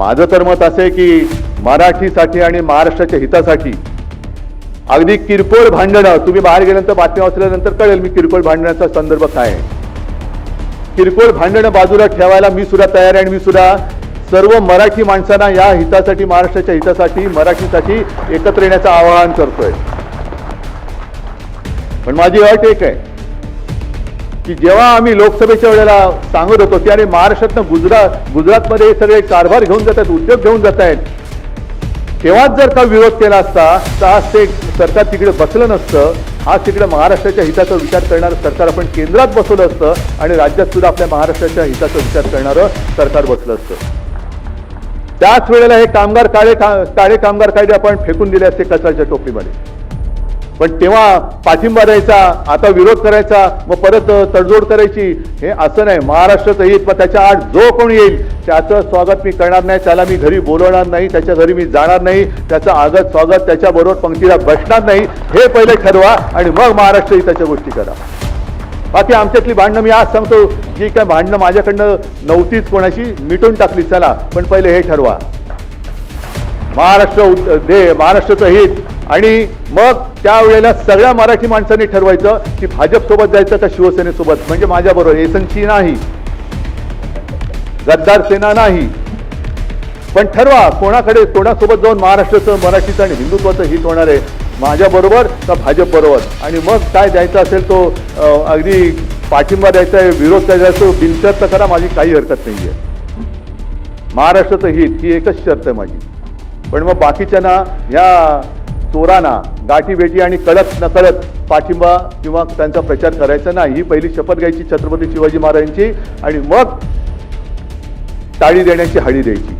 माझं तर मत असं आहे की मराठीसाठी आणि महाराष्ट्राच्या हितासाठी अगदी किरकोळ भांडणं, तुम्ही बाहेर गेल्यानंतर बातम्या वाचल्यानंतर कळेल मी किरकोळ भांडणाचा संदर्भ काय आहे. किरकोळ भांडणं बाजूला ठेवायला मी सुद्धा तयार आहे आणि मी सुद्धा सर्व मराठी माणसांना या हितासाठी, महाराष्ट्राच्या हितासाठी, मराठीसाठी एकत्र येण्याचं आवाहन करतोय. पण माझी अट एक आहे की जेव्हा आम्ही लोकसभेच्या वेळेला सांगत होतो की अरे महाराष्ट्रातनं गुजरातमध्ये हे सगळे कारभार घेऊन जात आहेत, उद्योग घेऊन जात आहेत, तेव्हाच जर का विरोध केला असता तर आज ते सरकार तिकडे बसलं नसतं. आज तिकडे महाराष्ट्राच्या हिताचा विचार करणारं सरकार आपण केंद्रात बसवलं असतं आणि राज्यात सुद्धा आपल्या महाराष्ट्राच्या हिताचा विचार करणारं सरकार बसलं असतं. त्याच वेळेला हे काळे कामगार कायदे आपण फेकून दिले असते कचऱ्याच्या टोपलीमध्ये. पण तेव्हा पाठिंबा द्यायचा, आता विरोध करायचा, मग परत तडजोड करायची, हे असं नाही. महाराष्ट्राचं हित, मग त्याच्या आड जो कोणी येईल त्याचं स्वागत मी करणार नाही, त्याला मी घरी बोलवणार नाही, त्याच्या घरी मी जाणार नाही, त्याचं आगत स्वागत, त्याच्याबरोबर पंक्तीला बसणार नाही, हे पहिले ठरवा आणि मग महाराष्ट्र हिताच्या गोष्टी करा. बाकी आमच्यातली भांडणं मी आज सांगतो, जी काय भांडणं माझ्याकडनं नव्हतीच कोणाशी, मिटून टाकली. चला, पण पहिले हे ठरवा, महाराष्ट्राचं हित. आणि मग त्यावेळेला सगळ्या मराठी माणसांनी ठरवायचं की भाजपसोबत जायचं का शिवसेनेसोबत, म्हणजे माझ्याबरोबर एसनची नाही, गद्दार सेना नाही. पण ठरवा कोणासोबत जाऊन महाराष्ट्राचं, मराठीचं आणि हिंदुत्वाचं हित होणार आहे, माझ्याबरोबर का भाजप बरोबर. आणि मग काय द्यायचा असेल तो अगदी पाठिंबा द्यायचा आहे, विरोध करायचा तो बिनशर्त करा, माझी काही हरकत नाही आहे. महाराष्ट्राचं हित ही एकच शर्त आहे माझी. पण मग बाकीच्यांना, ह्या चोरांना गाठी भेटी आणि कळत नकळत पाठिंबा किंवा त्यांचा प्रचार करायचा नाही. ही पहिली शपथ घ्यायची छत्रपती शिवाजी महाराजांची आणि मग टाळी देण्याची हाळी द्यायची.